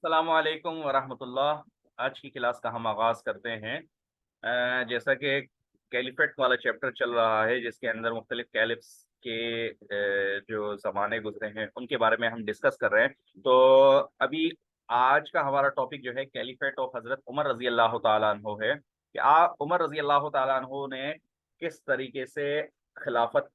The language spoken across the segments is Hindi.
अस्सलाम वालेकुम वरहमतुल्लाह। आज की क्लास का हम आगाज़ करते हैं। जैसा कि कैलिफेट वाला चैप्टर चल रहा है जिसके अंदर मुख्तलिफ कैलिफ्स के जो ज़माने गुजरे हैं उनके बारे में हम डिस्कस कर रहे हैं। तो अभी आज का हमारा टॉपिक जो है कैलिफेट ऑफ हज़रत उमर रज़ी अल्लाह तआला अन्हु है कि उमर रज़ी अल्लाह तआला अन्हु ने किस तरीके से खिलाफत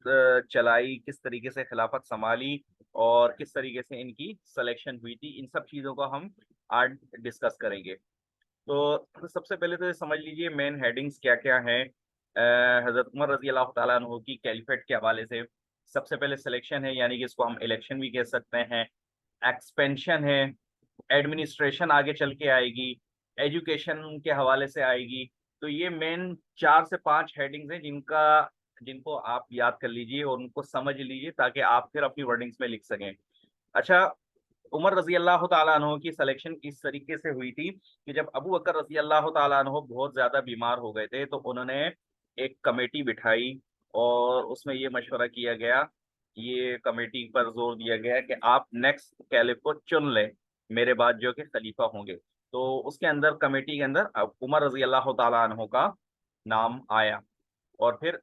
चलाई, किस तरीके से खिलाफत संभाली और किस तरीके से इनकी सिलेक्शन हुई थी। इन सब चीज़ों को हम आज डिस्कस करेंगे। तो सबसे पहले तो ये समझ लीजिए मेन हेडिंग्स क्या-क्या हैं हज़रत उमर रज़ी अल्लाह तआला अन्हु की कैलिफेट के हवाले से। सबसे पहले सिलेक्शन है, यानी कि इसको हम इलेक्शन भी कह सकते हैं। एक्सपेंशन है, एडमिनिस्ट्रेशन आगे चल के आएगी, एजुकेशन के हवाले से आएगी। तो ये मेन 4 से 5 हेडिंग्स हैं जिनको आप याद कर लीजिए और उनको समझ लीजिए ताकि आप फिर अपनी वर्डिंग्स में लिख सकें। अच्छा, उमर रज़ी अल्लाह तआला अन्हु की सिलेक्शन इस तरीके से हुई थी कि जब अबू बकर रज़ी अल्लाह तआला अन्हु बहुत ज़्यादा बीमार हो गए थे, तो उन्होंने एक कमेटी बिठाई और उसमें ये मशवरा किया गया, ये कमेटी पर ज़ोर दिया गया कि आप नेक्स्ट कैलिफ को चुन लें, मेरे बाद जो कि खलीफा होंगे। तो उसके अंदर कमेटी के अंदर उमर रज़ी अल्लाह तआला अन्हु का नाम आया और फिर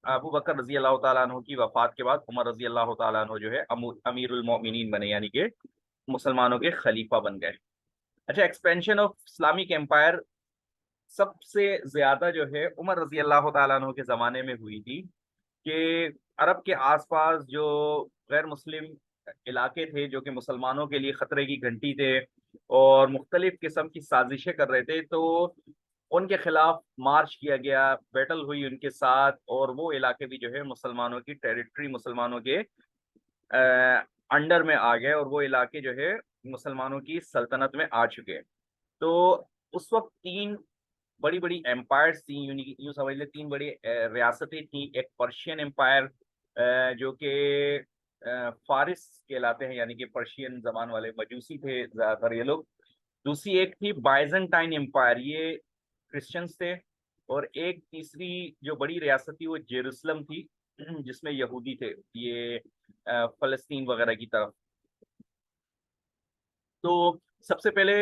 अबू बकर रज़ी अल्लाह तआला अन्हु की वफ़ात के बाद उमर रज़ी अल्लाह तआला अन्हु जो है अमीरुल मोमिनीन बने, यानी कि मुसलमानों के खलीफा बन गए। अच्छा, एक्सपेंशन ऑफ इस्लामिक एम्पायर सबसे ज्यादा जो है उमर रजी अल्लाह तआला अन्हु के जमाने में हुई थी कि अरब के आसपास जो गैर मुस्लिम इलाके थे जो कि मुसलमानों के लिए खतरे की घंटी थे और मुख्तलिफ किस्म की साजिशें कर रहे थे, तो उनके खिलाफ मार्च किया गया, बैटल हुई उनके साथ और वो इलाके भी जो है मुसलमानों की टेरिटरी, मुसलमानों के अंडर में आ गए और वो इलाके जो है मुसलमानों की सल्तनत में आ चुके हैं। तो उस वक्त तीन बड़ी बड़ी एम्पायर्स थी, यूं समझ ले तीन बड़ी रियासतें थी। एक पर्शियन एम्पायर जो कि फारिस कहलाते हैं, यानी कि पर्शियन जबान वाले मजूसी थे ज्यादातर ये लोग। दूसरी एक थी बाइजेंटाइन एम्पायर, ये क्रिश्चियंस थे। और एक तीसरी जो बड़ी रियासत थी वो जेरूसलम थी जिसमें यहूदी थे, ये फलस्तीन वगैरह की तरफ। तो सबसे पहले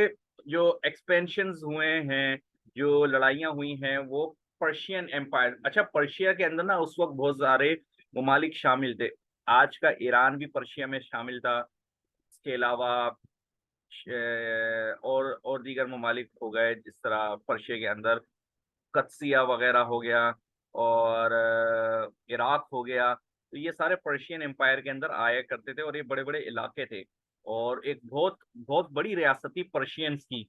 जो एक्सपेंशंस हुए हैं, जो लड़ाइयाँ हुई हैं, वो पर्शियन एम्पायर। अच्छा, पर्शिया के अंदर ना उस वक्त बहुत सारे ममालिक शामिल थे। आज का ईरान भी पर्शिया में शामिल था। इसके अलावा और दीगर ममालिक हो गए, जिस तरह पर्शिया के अंदर कदसिया वगैरह हो गया और इराक हो गया। तो ये सारे पर्शियन एम्पायर के अंदर आया करते थे और ये बड़े बड़े इलाके थे। और एक बहुत बहुत बड़ी रियासत थी पर्शियंस की,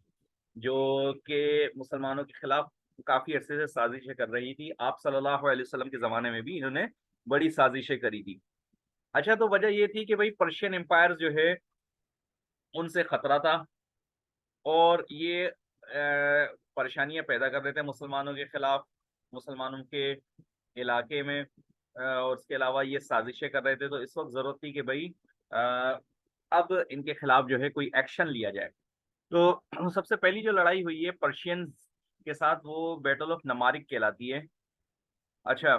जो कि मुसलमानों के खिलाफ काफी अरसे से साजिशें कर रही थी। आप सल्लल्लाहु अलैहि वसल्लम के जमाने में भी इन्होंने बड़ी साजिशें करी थी। अच्छा, तो वजह ये थी कि भाई पर्शियन एम्पायर जो है उनसे खतरा था और ये परेशानियां पैदा कर रहे थे मुसलमानों के खिलाफ, मुसलमानों के इलाके में। और उसके अलावा ये साजिशें कर रहे थे, तो इस वक्त जरूरत थी कि भाई अ, अब इनके खिलाफ जो है कोई एक्शन लिया जाए। तो सबसे पहली जो लड़ाई हुई है पर्शियंस के साथ, वो बैटल ऑफ नमारिक कहलाती है। अच्छा,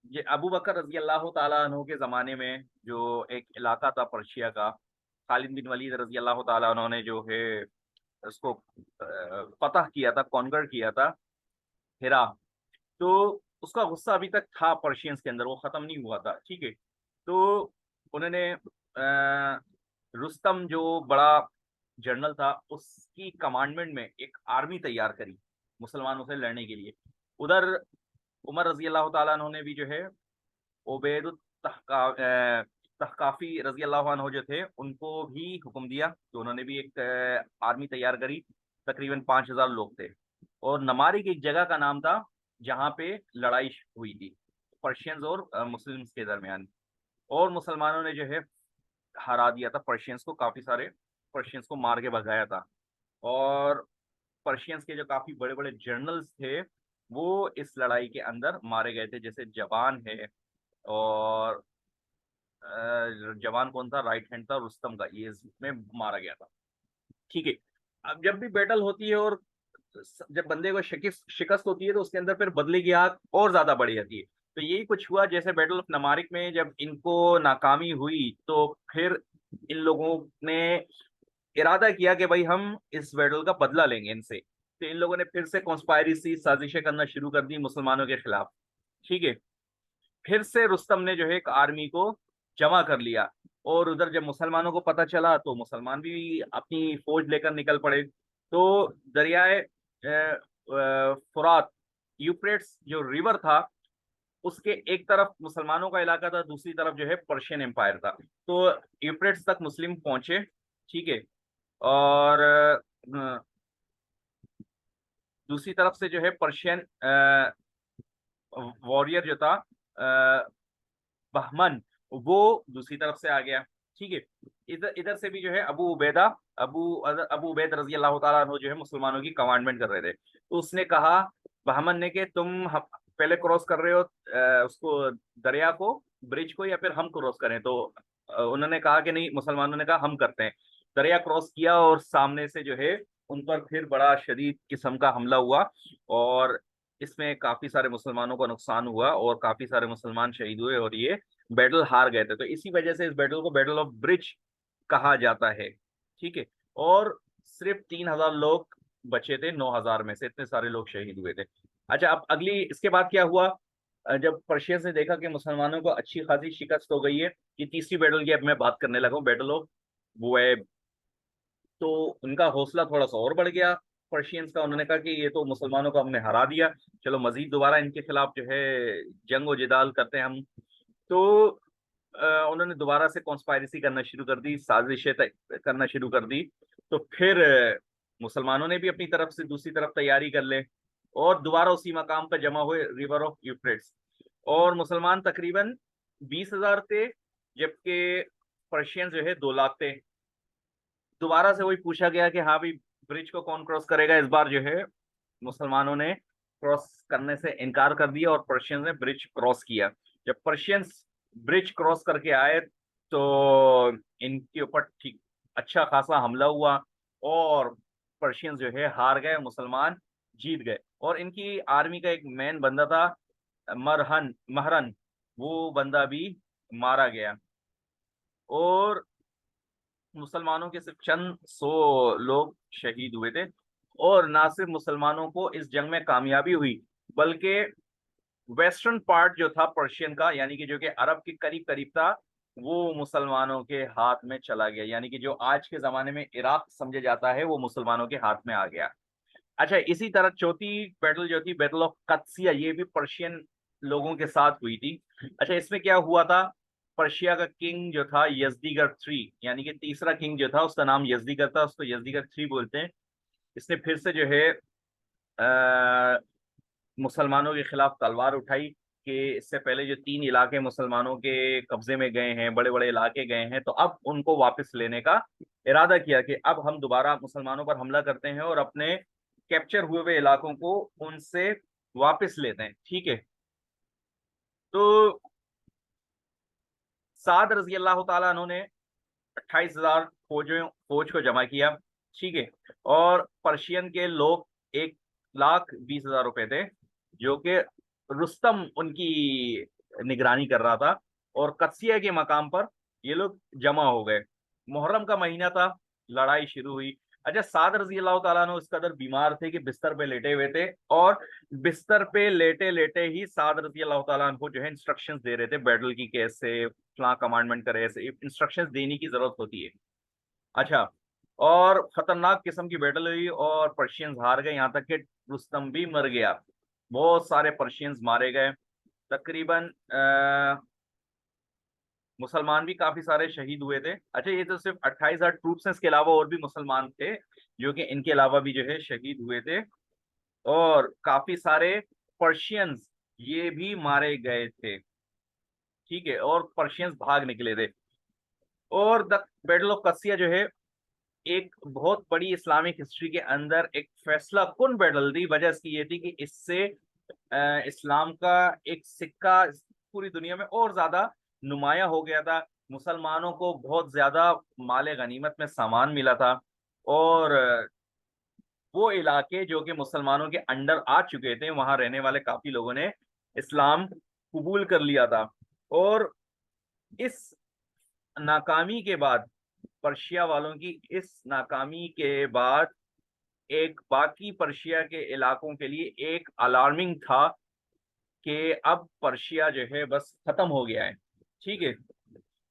ये अबू बकर रजी अल्लाह ताला अन्हु के ज़माने में जो एक इलाका था पर्शिया का, खालिद बिन वलीद रजी अल्लाह ताला अन्हु ने जो है उसको फतह किया था, कॉन्कर किया था, हिरा। तो उसका गुस्सा अभी तक था पर्शियंस के अंदर, वो ख़त्म नहीं हुआ था, ठीक है। तो उन्होंने रुस्तम जो बड़ा जनरल था उसकी कमांडमेंट में एक आर्मी तैयार करी मुसलमानों से लड़ने के लिए। उधर उमर रजी अल्लाह तआला अन्हु ने भी जो है उबैद तहकाफी रजी अल्लाह अन्हु जो थे उनको भी हुक्म दिया, तो उन्होंने भी एक आर्मी तैयार करी। तकरीबन 5,000 लोग थे और नमारिक एक जगह का नाम था जहाँ पे लड़ाई हुई थी पर्शियंस और मुस्लिम्स के दरमियान। और मुसलमानों ने जो है हरा दिया था पर्शियंस को, काफी सारे पर्शियंस को मार के भगाया था। और पर्शियंस के जो काफी बड़े बड़े जनरल्स थे वो इस लड़ाई के अंदर मारे गए थे, जैसे जवान है और जवान कौन था, राइट हैंड था रुस्तम का, ये इसमें मारा गया था, ठीक है। अब जब भी बैटल होती है और जब बंदे को शिकस्त शिकस्त होती है तो उसके अंदर फिर बदले की आग और ज्यादा बढ़ जाती है। तो यही कुछ हुआ, जैसे बैटल ऑफ नमारिक में जब इनको नाकामी हुई तो फिर इन लोगों ने इरादा किया कि भाई हम इस बैटल का बदला लेंगे इनसे। तो इन लोगों ने फिर से कॉन्स्पायरेसी साजिशें करना शुरू कर दी मुसलमानों के खिलाफ। ठीक है। फिर से रुस्तम ने जो है एक आर्मी को जमा कर लिया। और उधर जब मुसलमानों को पता चला तो मुसलमान भी अपनी फौज लेकर निकल पड़े। तो दरियाए फुरात, यूफ्रेट्स जो रिवर था, उसके एक तरफ मुसलमानों का इलाका था, दूसरी तरफ जो है पर्शियन एम्पायर था। तो यूफ्रेट्स तक मुस्लिम पहुंचे। ठीक है। और दूसरी तरफ से जो है पर्शियन वॉरियर जो था, बहमन, वो दूसरी तरफ से आ गया। ठीक है। इधर इधर से भी जो है अबू उबैदा, अबू उबैद रजी अल्लाह तआला अन्हु जो है मुसलमानों की कमांडमेंट कर रहे थे। तो उसने कहा, बहमन ने, कि पहले क्रॉस कर रहे हो उसको, दरिया को, ब्रिज को, या फिर हम क्रॉस करें? तो उन्होंने कहा कि नहीं, मुसलमानों ने कहा हम करते हैं। दरिया क्रॉस किया और सामने से जो है उन पर फिर बड़ा शदीद किस्म का हमला हुआ। और इसमें काफी सारे मुसलमानों को नुकसान हुआ और काफी सारे मुसलमान शहीद हुए और ये बैटल हार गए थे। तो इसी वजह से इस बैटल को बैटल ऑफ ब्रिज कहा जाता है। ठीक है। और सिर्फ 3,000 लोग बचे थे 9,000 में से, इतने सारे लोग शहीद हुए थे। अच्छा, अब अगली इसके बाद क्या हुआ? जब पर्शियंस ने देखा कि मुसलमानों को अच्छी खासी शिकस्त हो गई है, ये तीसरी बैटल की अब मैं बात करने लगा हूँ, बैटल ऑफ बुएब। तो उनका हौसला थोड़ा सा और बढ़ गया पर्शियंस का। उन्होंने कहा कि ये तो मुसलमानों को हमने हरा दिया, चलो मजीद दोबारा इनके खिलाफ जो है जंग व जिदाल करते हैं हम। तो उन्होंने दोबारा से कॉन्स्पायरेसी करना शुरू कर दी, साजिशें करना शुरू कर दी। तो फिर मुसलमानों ने भी अपनी तरफ से दूसरी तरफ तैयारी कर ले और दोबारा उसी मकाम पर जमा हुए, रिवर ऑफ यूफ्रेट्स। और मुसलमान तकरीबन 20,000 थे, जबकि पर्शियन जो है 2 लाख थे। दोबारा से वही पूछा गया कि हाँ भाई, ब्रिज को कौन क्रॉस करेगा? इस बार जो है मुसलमानों ने क्रॉस करने से इनकार कर दिया और पर्शियंस ने ब्रिज क्रॉस किया। जब पर्शियंस ब्रिज क्रॉस करके आए तो इनके ऊपर ठीक अच्छा खासा हमला हुआ और पर्शियंस जो है हार गए, मुसलमान जीत गए। और इनकी आर्मी का एक मेन बंदा था, महरन, वो बंदा भी मारा गया। और मुसलमानों के सिर्फ चंद 100 लोग शहीद हुए थे। और ना सिर्फ मुसलमानों को इस जंग में कामयाबी हुई, बल्कि वेस्टर्न पार्ट जो था पर्शियन का, यानी कि जो कि अरब के करीब करीब था, वो मुसलमानों के हाथ में चला गया। यानी कि जो आज के जमाने में इराक समझा जाता है, वो मुसलमानों के हाथ में आ गया। अच्छा, इसी तरह चौथी बैटल जो थी, बैटल ऑफ कदसिया, ये भी पर्शियन लोगों के साथ हुई थी। अच्छा, इसमें क्या हुआ था? पर्शिया का किंग जो था यजदीगर थ्री, यानी कि तीसरा किंग जो था, उसका नाम यजदीगर था, उसको यजदीगर थ्री बोलते हैं। इसने फिर से जो है मुसलमानों के खिलाफ तलवार उठाई कि इससे पहले जो 3 इलाके मुसलमानों के कब्जे में गए हैं, बड़े बड़े इलाके गए हैं, तो अब उनको वापस लेने का इरादा किया कि अब हम दोबारा मुसलमानों पर हमला करते हैं और अपने कैप्चर हुए हुए इलाकों को उनसे वापस लेते हैं। ठीक है। तो साद रजी अल्लाह तआला अन्हु ने 28,000 फौज को जमा किया। ठीक है। और पर्शियन के लोग 1,20,000 रुपए थे, जो कि रुस्तम उनकी निगरानी कर रहा था। और कदसिया के मकाम पर ये लोग जमा हो गए। मुहर्रम का महीना था, लड़ाई शुरू हुई। अच्छा, साद रजी अल्लाह तआला अन्हु इस कदर बीमार थे कि बिस्तर पे लेटे हुए थे। और बिस्तर पे लेटे लेटे ही साद रजी अल्लाह तआला अन्हु जो है इंस्ट्रक्शंस दे रहे थे बैटल की, कैसे फला कमांडमेंट करे, ऐसे इंस्ट्रक्शंस देने की जरूरत होती है। अच्छा, और खतरनाक किस्म की बैटल हुई और पर्शियंस हार गए, यहाँ तक कि रुस्तम भी मर गया। बहुत सारे पर्शियंस मारे गए। तकरीबन मुसलमान भी काफी सारे शहीद हुए थे। अच्छा, ये तो सिर्फ 28,000 ट्रूप्स हैं, इसके अलावा और भी मुसलमान थे जो कि इनके अलावा भी जो है शहीद हुए थे। और काफी सारे पर्शियंस ये भी मारे गए थे। ठीक है। और पर्शियंस भाग निकले थे। और द बैटल ऑफ कसिया जो है एक बहुत बड़ी इस्लामिक हिस्ट्री के अंदर एक फैसला कुन बैटल थी। वजह इसकी ये थी कि इससे इस्लाम का एक सिक्का पूरी दुनिया में और ज्यादा नुमाया हो गया था। मुसलमानों को बहुत ज्यादा माले गनीमत में सामान मिला था। और वो इलाके जो कि मुसलमानों के अंडर आ चुके थे, वहां रहने वाले काफी लोगों ने इस्लाम कबूल कर लिया था। और इस नाकामी के बाद पर्शिया वालों की इस नाकामी के बाद एक बाकी पर्शिया के इलाकों के लिए एक अलार्मिंग था कि अब पर्शिया जो है बस खत्म हो गया है। ठीक है।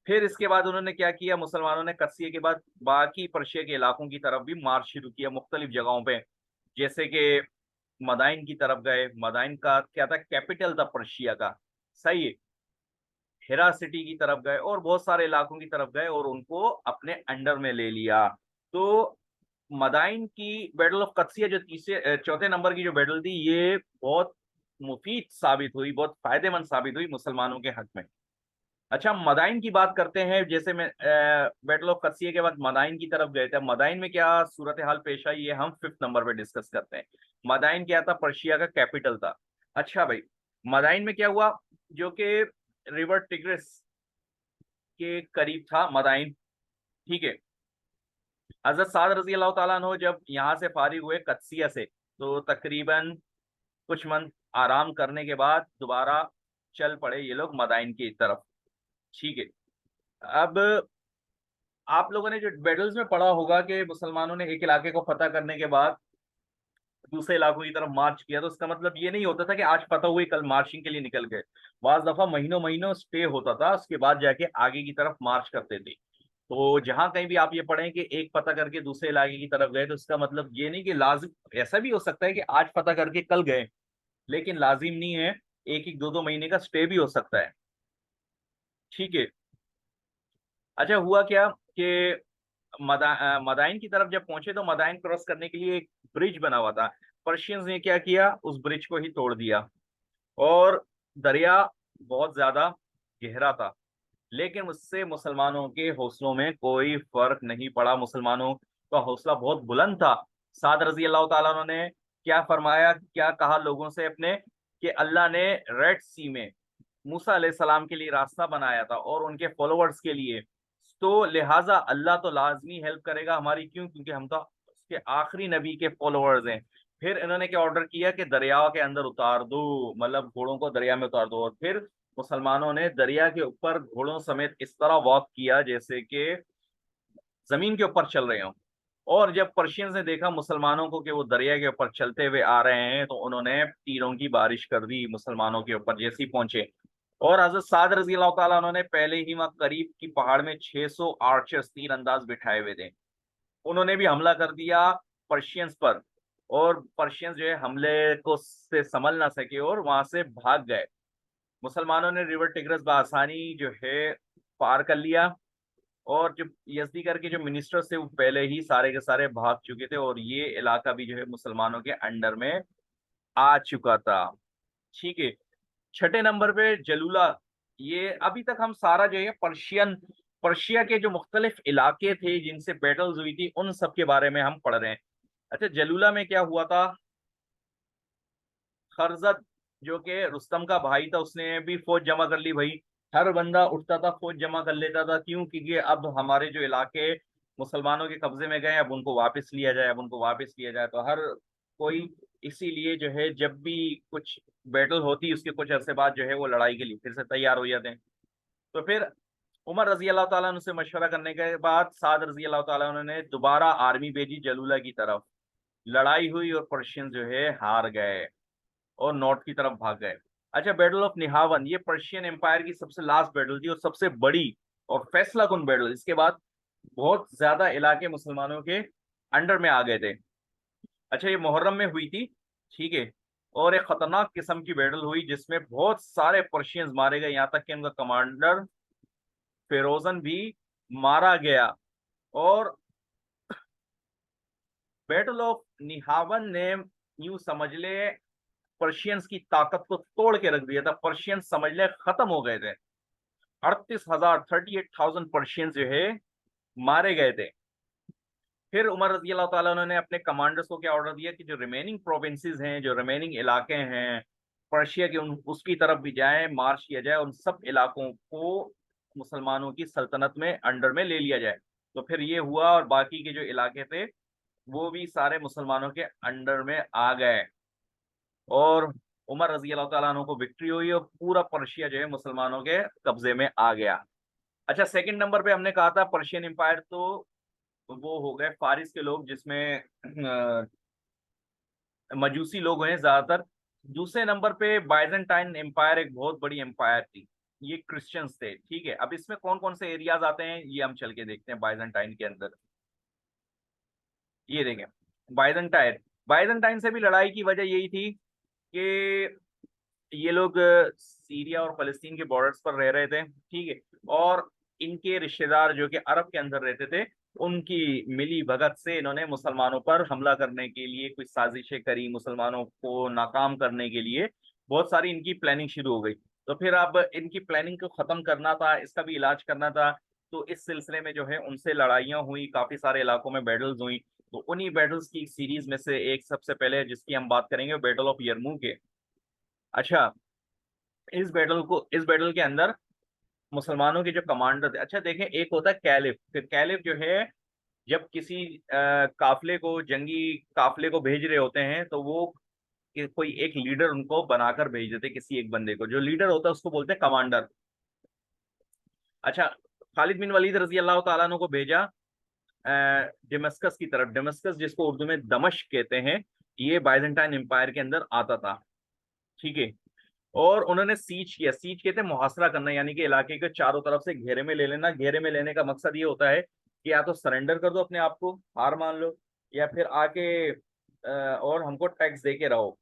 फिर इसके बाद उन्होंने क्या किया, मुसलमानों ने कस्सिया के बाद बाकी पर्शिया के इलाकों की तरफ भी मार्च शुरू किया मुख्तलिफ जगहों पे। जैसे कि मदाइन की तरफ गए। मदाइन का क्या था, कैपिटल था पर्शिया का। सही है। हिरा सिटी की तरफ गए और बहुत सारे इलाकों की तरफ गए और उनको अपने अंडर में ले लिया। तो मदाइन की बैटल ऑफ कत्सिया जो तीसरे चौथे नंबर की जो बैटल थी, ये बहुत मुफीद साबित हुई, बहुत फायदेमंद साबित हुई मुसलमानों के हक में। अच्छा, मदाइन की बात करते हैं। जैसे मैं बैटल ऑफ कत्सिया के बाद मदाइन की तरफ गए थे। मदाइन में क्या सूरत हाल पेश आई, ये हम फिफ्थ नंबर पे डिस्कस करते हैं। मदाइन क्या था, पर्शिया का कैपिटल था। अच्छा भाई, मदाइन में क्या हुआ, जो कि रिवर टिग्रिस के करीब था मदाइन। ठीक है। हजरत साद रजी अल्लाह तआला अन्हु जब यहाँ से फारिग हुए कत्सिया से, तो तकरीबन कुछ मंथ आराम करने के बाद दोबारा चल पड़े ये लोग मदाइन की तरफ। ठीक है। अब आप लोगों ने जो बैटल्स में पढ़ा होगा कि मुसलमानों ने एक इलाके को फतह करने के बाद दूसरे इलाकों की तरफ मार्च किया, तो उसका मतलब ये नहीं होता था कि आज फतह हुई कल मार्चिंग के लिए निकल गए। बाज दफा महीनों महीनों स्टे होता था, उसके बाद जाके आगे की तरफ मार्च करते थे। तो जहां कहीं भी आप ये पढ़ें कि एक फतह करके दूसरे इलाके की तरफ गए, तो इसका मतलब ये नहीं कि लाजिम, ऐसा भी हो सकता है कि आज फतह करके कल गए, लेकिन लाजिम नहीं है। एक एक दो दो महीने का स्टे भी हो सकता है। ठीक है। अच्छा, हुआ क्या कि मदाइन की तरफ जब पहुंचे, तो मदाइन क्रॉस करने के लिए एक ब्रिज बना हुआ था। पर्शियंस ने क्या किया, उस ब्रिज को ही तोड़ दिया। और दरिया बहुत ज्यादा गहरा था, लेकिन उससे मुसलमानों के हौसलों में कोई फर्क नहीं पड़ा। मुसलमानों का हौसला बहुत बुलंद था। साद रजी अल्लाह तआला अन्हु ने क्या फरमाया, क्या कहा लोगों से अपने, कि अल्लाह ने रेड सी में मूसा अलैहिस्सलाम के लिए रास्ता बनाया था और उनके फॉलोअर्स के लिए। तो लिहाजा अल्लाह तो लाजमी हेल्प करेगा हमारी, क्यों, क्योंकि हम तो उसके आखिरी नबी के फॉलोअर्स हैं। फिर इन्होंने क्या ऑर्डर किया कि दरिया के अंदर उतार दो, मतलब घोड़ों को दरिया में उतार दो। और फिर मुसलमानों ने दरिया के ऊपर घोड़ों समेत इस तरह वॉक किया जैसे कि जमीन के ऊपर चल रहे हों। और जब पर्शियंस ने देखा मुसलमानों को कि वो दरिया के ऊपर चलते हुए आ रहे हैं, तो उन्होंने तीरों की बारिश कर दी मुसलमानों के ऊपर जैसे ही पहुंचे। और हजरत साद रजी अल्लाह तआला उन्होंने पहले ही वहां करीब की पहाड़ में 600 आर्चर्स तीर अंदाज बिठाए हुए थे। उन्होंने भी हमला कर दिया पर्शियंस पर। और पर्शियंस जो है हमले को से संभल ना सके और वहां से भाग गए। मुसलमानों ने रिवर टिग्रस बआसानी जो है पार कर लिया। और जो यजदी करके जो मिनिस्टर्स थे वो पहले ही सारे के सारे भाग चुके थे, और ये इलाका भी जो है मुसलमानों के अंडर में आ चुका था। ठीक है। छठे नंबर पे जलूला। ये अभी तक हम सारा जो है पर्शिया के जो मुख्तलिफ इलाके थे जिनसे बैटल्स हुई थी, उन सब के बारे में हम पढ़ रहे हैं। अच्छा, जलूला में क्या हुआ था, खरजत जो कि रुस्तम का भाई था, उसने भी फौज जमा कर ली भाई। हर बंदा उठता था, फौज जमा कर लेता था। क्यों, क्योंकि अब हमारे जो इलाके मुसलमानों के कब्जे में गए, अब उनको वापस लिया जाए, अब उनको वापस लिया जाए। तो हर कोई इसीलिए जो है जब भी कुछ बैटल होती उसके कुछ अरसे बाद जो है वो लड़ाई के लिए फिर से तैयार हो जाते हैं। तो फिर उमर रजी अल्लाह ताला अन्हु से मशवरा करने के बाद साद रजी अल्लाह ताला अन्हु ने दोबारा आर्मी भेजी जलूला की तरफ। लड़ाई हुई और पर्शियन जो है हार गए और नॉर्थ की तरफ भाग गए। अच्छा, बैटल ऑफ निहावन ये पर्शियन एम्पायर की सबसे लास्ट बैटल थी और सबसे बड़ी और फैसला कुन बैटल। इसके बाद बहुत ज्यादा इलाके मुसलमानों के अंडर में आ गए थे। अच्छा, ये मुहर्रम में हुई थी। ठीक है। और एक खतरनाक किस्म की बैटल हुई जिसमें बहुत सारे पर्शियंस मारे गए, यहाँ तक कि उनका कमांडर फेरोजन भी मारा गया। और बैटल ऑफ निहावन ने यूं समझ ले पर्शियंस की ताकत को तोड़ के रख दिया था। पर्शियंस समझ ले खत्म हो गए थे। 38,000 पर्शियंस जो है मारे गए थे। फिर उमर रजी अल्लाह ताला उन्होंने अपने कमांडर्स को क्या ऑर्डर दिया कि जो रिमेनिंग प्रोविंसेस हैं, जो रिमेनिंग इलाके हैं पर्शिया के, उन उसकी तरफ भी जाए, मार्च किया जाए, उन सब इलाकों को मुसलमानों की सल्तनत में अंडर में ले लिया जाए। तो फिर ये हुआ और बाकी के जो इलाके थे वो भी सारे मुसलमानों के अंडर में आ गए। और उमर रजी अल्लाह तआला अन्हु को विक्ट्री हुई और पूरा पर्शिया जो है मुसलमानों के कब्जे में आ गया। अच्छा, सेकंड नंबर पे हमने कहा था पर्शियन एम्पायर, तो वो हो गए फारिस के लोग, जिसमें मजूसी लोग हैं ज्यादातर। दूसरे नंबर पे बाइजेंटाइन एम्पायर, एक बहुत बड़ी एम्पायर थी, ये क्रिश्चियंस थे। ठीक है, अब इसमें कौन कौन से एरियाज आते हैं ये हम चल के देखते हैं बाइजेंटाइन के अंदर। ये देखें, बाइजेंटाइन बाइजेंटाइन से भी लड़ाई की वजह यही थी कि ये लोग सीरिया और फलस्तीन के बॉर्डर्स पर रह रहे थे। ठीक है, और इनके रिश्तेदार जो कि अरब के अंदर रहते थे, उनकी मिली भगत से इन्होंने मुसलमानों पर हमला करने के लिए कुछ साजिशें करी, मुसलमानों को नाकाम करने के लिए बहुत सारी इनकी प्लानिंग शुरू हो गई। तो फिर अब इनकी प्लानिंग को खत्म करना था, इसका भी इलाज करना था। तो इस सिलसिले में जो है उनसे लड़ाइयाँ हुई, काफी सारे इलाकों में बैटल्स हुई। तो उन्हीं बैटल्स की सीरीज में से एक सबसे पहले जिसकी हम बात करेंगे, बैटल ऑफ यरमूक है। अच्छा, इस बैटल के अंदर मुसलमानों के जो कमांडर थे, अच्छा देखें, एक होता है कैलिफ। फिर कैलिफ जो है, जब किसी काफले को, जंगी काफले को भेज रहे होते हैं, तो वो कोई एक लीडर उनको बनाकर भेज देते, किसी एक बंदे को, जो लीडर होता है उसको बोलते हैं कमांडर। अच्छा, खालिद बिन वलीद रजी अल्लाह तआला अन्हु को भेजा डेमस्कस की तरफ। डेमस्कस जिसको उर्दू में दमश्क कहते हैं, ये बाइजेंटाइन एम्पायर के अंदर आता था। ठीक है, और उन्होंने सीज किया। सीज कहते हैं मुहासरा करना, यानी कि इलाके के चारों तरफ से घेरे में ले लेना। घेरे में लेने का मकसद ये होता है कि या तो सरेंडर कर दो अपने आप को, हार मान लो, या फिर आके और हमको टैक्स दे के रहो,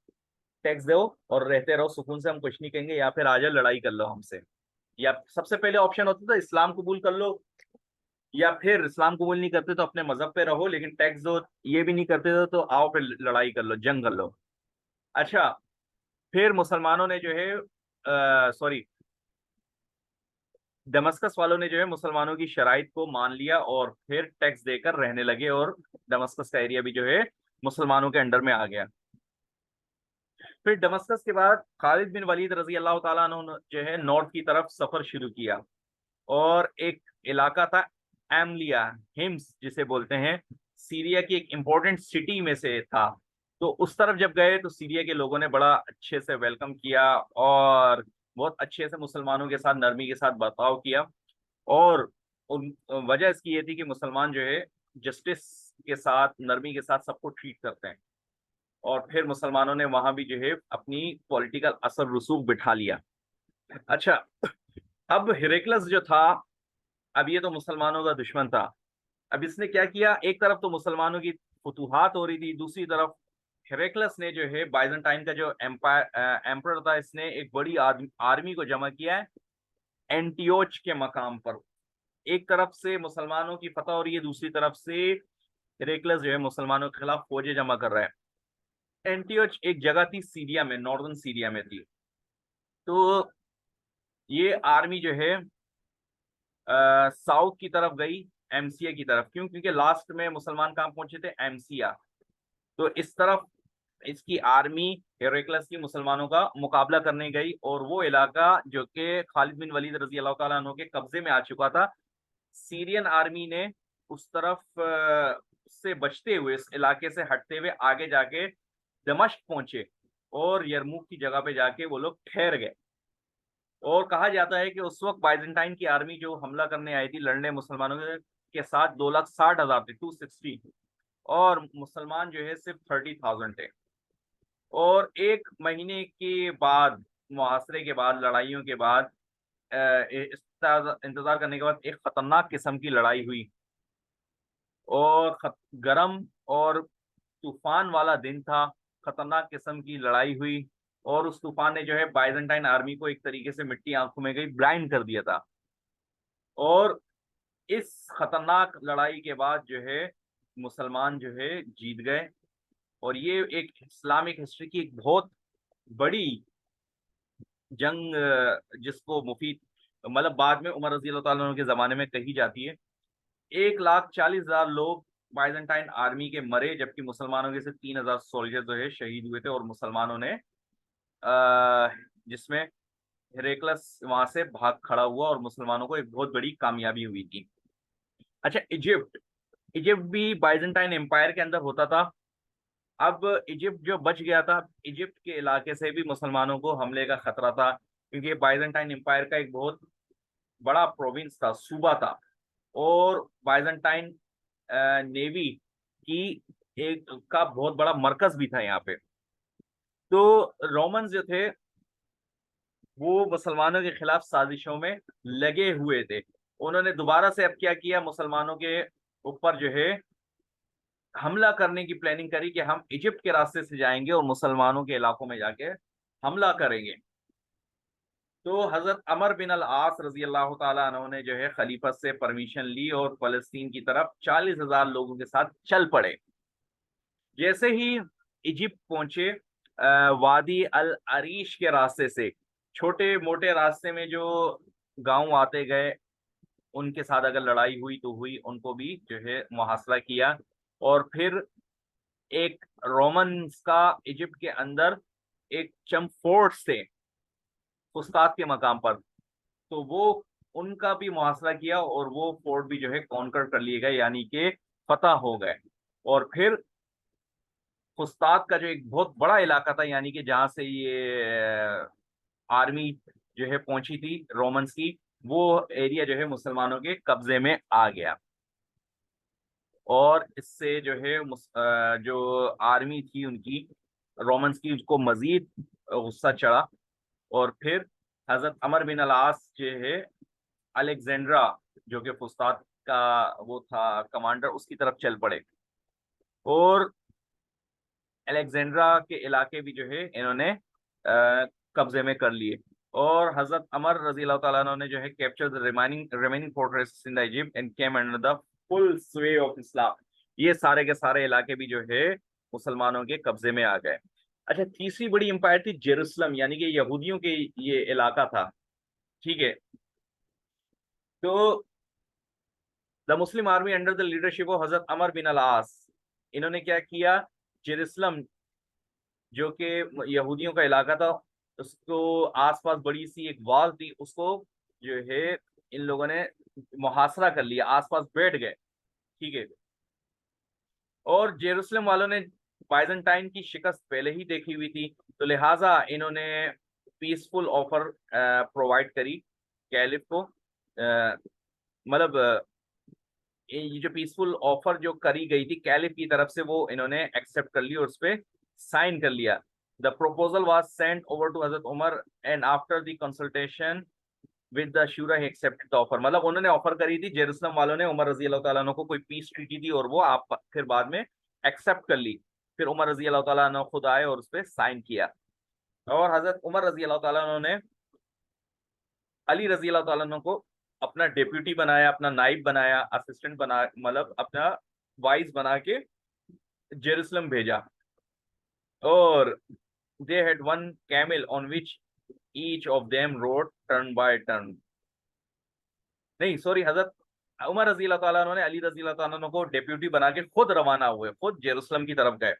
टैक्स दो और रहते रहो सुकून से, हम कुछ नहीं कहेंगे, या फिर आ जाओ लड़ाई कर लो हमसे। या सबसे पहले ऑप्शन होता था इस्लाम कबूल कर लो, या फिर इस्लाम कबूल नहीं करते तो अपने मजहब पे रहो लेकिन टैक्स दो, ये भी नहीं करते तो आओ फिर लड़ाई कर लो, जंग कर लो। अच्छा, फिर मुसलमानों ने जो है, सॉरी, दमस्कस वालों ने जो है मुसलमानों की शराइत को मान लिया और फिर टैक्स देकर रहने लगे, और दमस्कस का एरिया भी जो है मुसलमानों के अंडर में आ गया। फिर दमस्कस के बाद खालिद बिन वलीद रजी अल्लाह तआला अन्हु ने जो है नॉर्थ की तरफ सफर शुरू किया, और एक इलाका था एमलिया, हिम्स जिसे बोलते हैं, सीरिया की एक इंपॉर्टेंट सिटी में से था। तो उस तरफ जब गए तो सीरिया के लोगों ने बड़ा अच्छे से वेलकम किया, और बहुत अच्छे से मुसलमानों के साथ नरमी के साथ बर्ताव किया। और उन वजह इसकी ये थी कि मुसलमान जो है जस्टिस के साथ, नरमी के साथ सबको ट्रीट करते हैं। और फिर मुसलमानों ने वहां भी जो है अपनी पॉलिटिकल असर रसूख बिठा लिया। अच्छा, अब हिरेक्लस जो था, अब ये तो मुसलमानों का दुश्मन था। अब इसने क्या किया, एक तरफ तो मुसलमानों की फतूहात हो रही थी, दूसरी तरफ हेरेक्लस ने जो है बाइजेंटाइन का जो एम्पर था, इसने एक बड़ी आर्मी को जमा किया है एंटियोच के मकाम पर। एक तरफ से मुसलमानों की फतह हो रही है, दूसरी तरफ से हेरेक्लस जो है मुसलमानों के खिलाफ फौजें जमा कर रहा है। एंटियोच एक जगह थी सीरिया में, नॉर्दर्न सीरिया में थी। तो ये आर्मी जो है साउथ की तरफ गई, एमसीए की तरफ। क्यों? क्योंकि लास्ट में मुसलमान कहाँ पहुंचे थे, एमसीआ। तो इस तरफ इसकी आर्मी हेरेक्लस की मुसलमानों का मुकाबला करने गई, और वो इलाका जो कि खालिद बिन वलीद रजी अल्लाह तआला अन्हु के कब्जे में आ चुका था, सीरियन आर्मी ने उस तरफ से बचते हुए, इस इलाके से हटते हुए आगे जाके दमश्क पहुंचे, और यरमुक की जगह पे जाके वो लोग ठहर गए। और कहा जाता है कि उस वक्त बाइजेंटाइन की आर्मी जो हमला करने आई थी, लड़ने मुसलमानों के साथ, 2,60,000 थे, 260, और मुसलमान जो है सिर्फ 30,000 थे। और एक महीने के बाद, मुहासरे के बाद, लड़ाइयों के बाद, इंतजार करने के बाद एक खतरनाक किस्म की लड़ाई हुई, और गरम और तूफान वाला दिन था। खतरनाक किस्म की लड़ाई हुई, और उस तूफान ने जो है बाइजेंटाइन आर्मी को एक तरीके से मिट्टी आंखों में गई, ब्लाइंड कर दिया था। और इस खतरनाक लड़ाई के बाद जो है मुसलमान जो है जीत गए। और ये एक इस्लामिक हिस्ट्री की एक बहुत बड़ी जंग, जिसको मुफीद, मतलब बाद में उमर रजी अल्लाह ताला अन्हु के जमाने में कही जाती है। 1,40,000 लोग बाइजेंटाइन आर्मी के मरे, जबकि मुसलमानों के से 3,000 सोल्जर जो है शहीद हुए थे। और मुसलमानों ने जिसमें हेरेक्लस वहां से भाग खड़ा हुआ, और मुसलमानों को एक बहुत बड़ी कामयाबी हुई थी। अच्छा, इजिप्ट, इजिप्ट भी बाइजेंटाइन एम्पायर के अंदर होता था। अब इजिप्ट जो बच गया था, इजिप्ट के इलाके से भी मुसलमानों को हमले का खतरा था, क्योंकि बाइजेंटाइन एम्पायर का एक बहुत बड़ा प्रोविंस था, सूबा था, और बाइजेंटाइन नेवी की एक का बहुत बड़ा मरकज भी था यहाँ पे। तो रोमन्स जो थे वो मुसलमानों के खिलाफ साजिशों में लगे हुए थे। उन्होंने दोबारा से अब क्या किया, मुसलमानों के ऊपर जो है हमला करने की प्लानिंग करी कि हम इजिप्ट के रास्ते से जाएंगे और मुसलमानों के इलाकों में जाके हमला करेंगे। तो हजरत अमर बिन अल आस रजी अल्लाह ताला अन्हु ने जो है खलीफा से परमिशन ली और फलस्तीन की तरफ 40,000 लोगों के साथ चल पड़े। जैसे ही इजिप्ट पहुंचे, वादी अल अरीश के रास्ते से, छोटे मोटे रास्ते में जो गांव आते गए, उनके साथ अगर लड़ाई हुई तो हुई, उनको भी जो है मुहासरा किया। और फिर एक रोमन्स का इजिप्ट के अंदर एक चमफोर्ट से फुस्तात के मकाम पर, तो वो उनका भी मुहासरा किया और वो फोर्ट भी जो है कॉन्कर कर लिए गए, यानी कि फतह हो गए। और फिर फुस्तात का जो एक बहुत बड़ा इलाका था, यानी कि जहां से ये आर्मी जो है पहुंची थी रोमन्स की, वो एरिया जो है मुसलमानों के कब्जे में आ गया। और इससे जो है जो आर्मी थी उनकी, रोमन्स की, उसको मजीद गुस्सा चढ़ा। और फिर हजरत अमर बिन अल आस जो है अलेक्जेंड्रा, जो कि फुस्तात का वो था कमांडर, उसकी तरफ चल पड़े और अलेक्जेंड्रा के इलाके भी जो है इन्होंने कब्जे में कर लिए। और हजरत अमर रजी अल्लाह तआला अन्हु ने जो है capture the remaining fortresses in the Egypt and came under the full स्वे ऑफ इस्लाम। ये सारे के सारे इलाके भी जो है मुसलमानों के कब्जे में आ गए। अच्छा, तीसरी बड़ी एम्पायर थी जेरूसलम, यानी कि यहूदियों के ये इलाका था। ठीक है। तो the Muslim army under the leadership of हजरत अमर बिन अल आस, इन्होंने क्या किया, जेरूसलम जो कि यहूदियों का इलाका था, उसको आसपास बड़ी सी एक वॉल थी, उसको जो है इन लोगों ने मुहासरा कर लिया, आसपास बैठ गए। ठीक है। और जेरूसलम वालों ने बाइजेंटाइन की शिकस्त पहले ही देखी हुई थी, तो लिहाजा इन्होंने पीसफुल ऑफर प्रोवाइड करी कैलिफ को। मतलब ये जो पीसफुल ऑफर जो करी गई थी कैलिफ की तरफ से, वो इन्होंने एक्सेप्ट कर ली और उस पर साइन कर लिया। The proposal was sent over to Hazrat Umar and after the consultation with the shura he accepted the offer. मतलब उन्होंने ऑफर करी थी जेरूसलम वालों ने उमर रजी अल्लाह तआला अन्हु को कोई पीस ट्रीटी दी, और वो आप फिर बाद में एक्सेप्ट कर ली। फिर उमर रजी अल्लाह तआला अन्हु खुद आए और उस पर साइन किया। और हजरत उमर रजी अल्लाह तआला अन्हु ने अली रजी अल्लाह तआला अन्हु को अपना डेप्यूटी बनाया, अपना नाइब बनाया, असिस्टेंट बना, मतलब अपना वाइस बना के जेरूसलम भेजा। और they had one camel on which each of them road turn by turn. नहीं, सॉरी, हजरत उमर रजी अल्लाह तआला अन्हु ने अली रजी अल्लाह तआला अन्हु को डेप्यूटी बना के खुद रवाना हुए, खुद जेरूसलम की तरफ गए।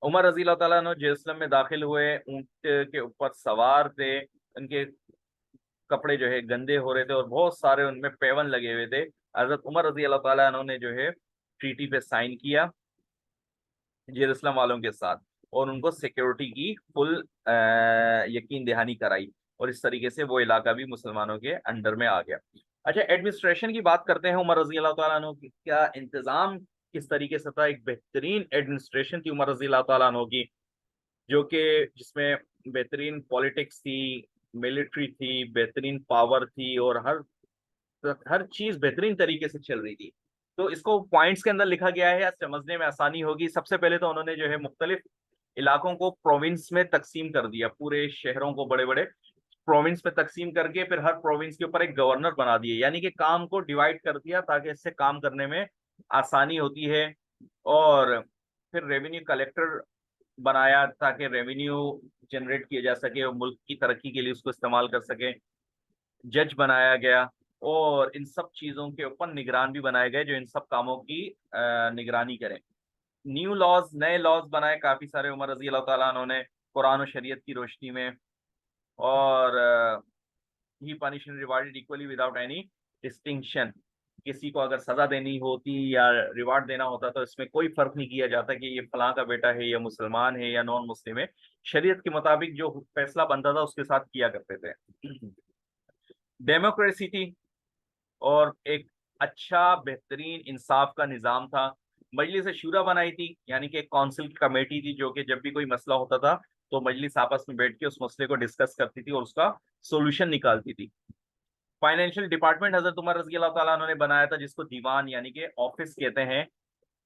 उमर रजी अल्लाह तआला अन्हु जेरूसलम में दाखिल हुए, ऊंट के ऊपर सवार थे, उनके कपड़े जो है गंदे हो रहे थे और बहुत सारे उनमें पेवन लगे हुए थे। हजरत उमर रजी अल्लाह तआला अन्हु ने जो है ट्रीटी पे साइन किया जेरूसलम वालों के साथ, और उनको सिक्योरिटी की फुल यकीन दहानी कराई, और इस तरीके से वो इलाका भी मुसलमानों के अंडर में आ गया। अच्छा, एडमिनिस्ट्रेशन की बात करते हैं। उमर रजी अल्लाह तआला अन्हु का इंतजाम किस तरीके से था? एक बेहतरीन एडमिनिस्ट्रेशन थी उमर रजी अल्लाह तआला अन्हु की, जो कि जिसमें बेहतरीन पॉलिटिक्स थी, मिलिट्री थी, बेहतरीन पावर थी, और हर चीज बेहतरीन तरीके से चल रही थी। तो इसको पॉइंट्स के अंदर लिखा गया है, समझने में आसानी होगी। सबसे पहले तो उन्होंने जो है मुख्तलिफ इलाकों को प्रोविंस में तकसीम कर दिया, पूरे शहरों को बड़े बड़े प्रोविंस में तकसीम करके फिर हर प्रोविंस के ऊपर एक गवर्नर बना दिए, यानी कि काम को डिवाइड कर दिया ताकि इससे काम करने में आसानी होती है। और फिर रेवेन्यू कलेक्टर बनाया ताकि रेवेन्यू जनरेट किया जा सके और मुल्क की तरक्की के लिए उसको इस्तेमाल कर सके। जज बनाया गया, और इन सब चीजों के ऊपर निगरान भी बनाए गए जो इन सब कामों की निगरानी करें। न्यू लॉज, नए लॉज बनाए काफी सारे उमर रजी अल्लाह ताला उन्होंने कुरान और शरीयत की रोशनी में। और ही punish and rewarded equally without any distinction. किसी को अगर सजा देनी होती या रिवार्ड देना होता तो इसमें कोई फर्क नहीं किया जाता कि ये फलां का बेटा है या मुसलमान है या नॉन मुस्लिम है। शरीयत के मुताबिक जो फैसला बनता था उसके साथ किया करते थे। डेमोक्रेसी थी और एक अच्छा बेहतरीन इंसाफ का निज़ाम था। मजलिस शूरा बनाई थी, यानी कि एक काउंसिल की कमेटी थी जो कि जब भी कोई मसला होता था तो मजलिस आपस में बैठ के उस मसले को डिस्कस करती थी और उसका सोल्यूशन निकालती थी। फाइनेंशियल डिपार्टमेंट हजरत उमर रजी अल्लाह तआला अन्हु ने बनाया था, जिसको दीवान यानी कि ऑफिस कहते हैं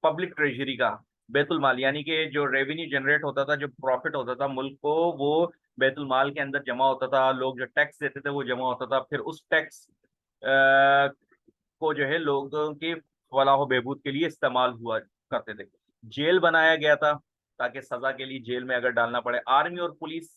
पब्लिक ट्रेजरी का, बैतुल माल, यानी कि जो रेवेन्यू जनरेट होता था, जो प्रॉफिट होता था मुल्क को, वो बैतुल माल के अंदर जमा होता था। लोग जो टैक्स देते थे वो जमा होता था, फिर उस टैक्स को जो है लोगों की फलाह बहबूद के लिए इस्तेमाल हुआ करते थे। जेल बनाया गया था ताकि सजा के लिए जेल में अगर डालना पड़े। आर्मी और पुलिस,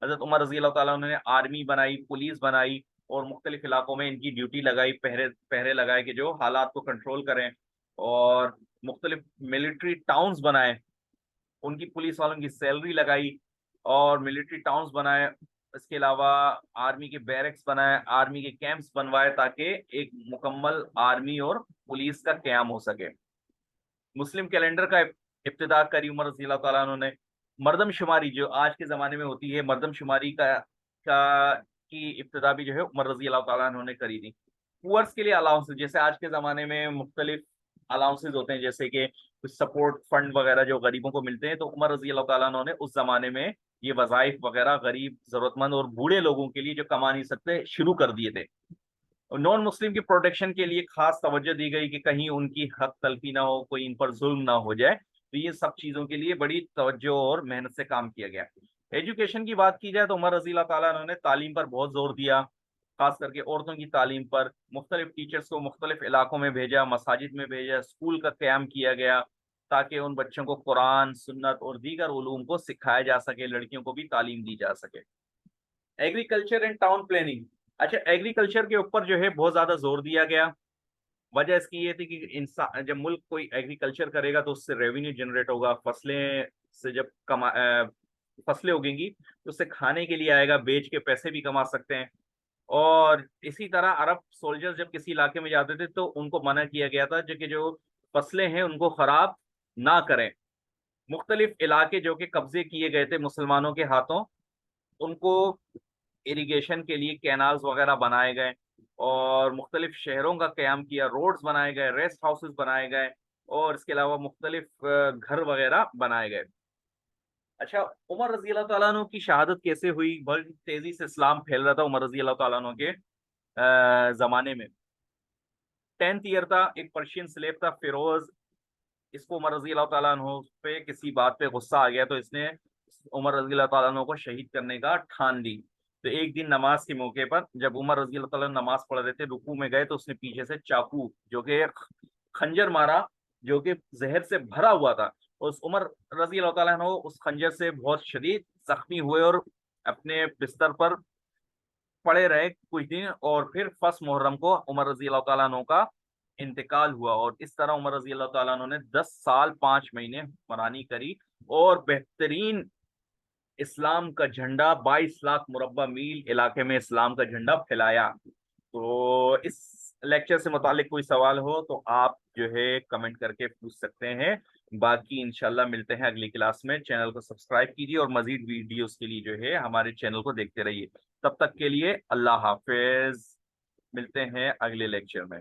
हजरत उमर रजी अल्लाह ताला ने आर्मी बनाई, पुलिस बनाई और मुख्तलिफ इलाकों में इनकी ड्यूटी लगाई, पहरे पहरे लगाए कि जो हालात को कंट्रोल करें। और मुख्तलिफ मिलिट्री टाउन्स बनाए, उनकी पुलिस वालों की सैलरी लगाई और मिलिट्री टाउन्स बनाए। इसके अलावा आर्मी के बैरक्स बनाए, आर्मी के कैंप्स बनवाए ताकि एक मुकम्मल आर्मी और पुलिस का क्याम हो सके। मुस्लिम कैलेंडर का इब्तिदा करी उमर रज़ी अल्लाह तआला अन्हु ने। मरदमशुमारी जो आज के ज़माने में होती है, मरदमशुमारी का की इब्तिदा भी जो है उमर रज़ी अल्लाह तआला अन्हु ने करी थी। पुअर्स के लिए अलाउंसेस, जैसे आज के ज़माने में मुख्तलिफ अलाउंसेस होते हैं, जैसे कि कुछ सपोर्ट फंड वगैरह जो गरीबों को मिलते हैं, तो उमर रज़ी अल्लाह तआला अन्हु ने उस ज़माने में ये वज़ाइफ वगैरह गरीब, ज़रूरतमंद और बूढ़े लोगों के लिए जो कमा नहीं सकते शुरू कर दिए थे। नॉन मुस्लिम की प्रोटेक्शन के लिए खास तवज्जो दी गई कि कहीं उनकी हक तलफी ना हो, कोई इन पर जुल्म ना हो जाए। तो ये सब चीजों के लिए बड़ी तवज्जो और मेहनत से काम किया गया। एजुकेशन की बात की जाए तो उमर रज़ी अल्लाह ताला उन्होंने तालीम पर बहुत जोर दिया, खास करके औरतों की तालीम पर। मुख्तलिफ टीचर्स को मुख्तलिफ इलाकों में भेजा, मसाजिद में भेजा, स्कूल का क्याम किया गया ताकि उन बच्चों को कुरान, सुन्नत और दीगर उलूम को सिखाया जा सके, लड़कियों को भी तालीम दी जा सके। Agriculture and town planning. अच्छा, एग्रीकल्चर के ऊपर जो है बहुत ज्यादा जोर दिया गया। वजह इसकी ये थी कि इंसान, जब मुल्क कोई एग्रीकल्चर करेगा तो उससे रेवेन्यू जनरेट होगा, फसलें से जब फसलें उगेंगी तो उससे खाने के लिए आएगा, बेच के पैसे भी कमा सकते हैं। और इसी तरह अरब सोल्जर्स जब किसी इलाके में जाते थे तो उनको मना किया गया था जो कि जो फसलें हैं उनको खराब ना करें। मुख्तलिफ इलाके जो कि कब्जे किए गए थे मुसलमानों के हाथों, उनको इरिगेशन के लिए कैनाल्स वगैरह बनाए गए और मुख्तलिफ शहरों का क्याम किया, रोड्स बनाए गए, रेस्ट हाउसेस बनाए गए और इसके अलावा मुख्तलिफ घर वगैरह बनाए गए। अच्छा, उमर रजी अल्लाह तआला अन्हु की शहादत कैसे हुई? बड़ी तेजी से इस्लाम फैल रहा था उमर रजी अल्लाह तआला अन्हु के जमाने में। 10th ईयर था, एक पर्शियन स्लेव था फिरोज, इसको उमर रजी अल्लाह तआला अन्हु पे किसी बात पे गुस्सा आ गया तो इसने उमर रजी अल्लाह तआला अन्हु को शहीद करने का ठान ली। तो एक दिन नमाज के मौके पर जब उमर रजी अल्लाह तआला अन्हु नमाज पढ़ रहे थे, रुकू में गए तो उसने पीछे से चाकू जो कि खंजर मारा, जो कि जहर से भरा हुआ था। उस उमर रजी अल्लाह तआला अन्हु उस खंजर से बहुत शदीद जख्मी हुए और अपने बिस्तर पर पड़े रहे कुछ दिन, और फिर 1 मुहर्रम को उमर रजी अल्लाह तआला अन्हु का इंतकाल हुआ। और इस तरह उमर रजी अल्लाह तआला अन्हु ने 10 साल 5 महीने हुक्मरानी करी और बेहतरीन इस्लाम का झंडा 22 लाख मुरब्बा मील इलाके में इस्लाम का झंडा फैलाया। तो इस लेक्चर से मुतालिक कोई सवाल हो तो आप जो है कमेंट करके पूछ सकते हैं। बाकी इंशाल्लाह मिलते हैं अगली क्लास में। चैनल को सब्सक्राइब कीजिए और मजीद वीडियोस के लिए जो है हमारे चैनल को देखते रहिए। तब तक के लिए अल्लाह हाफिज, मिलते हैं अगले लेक्चर में।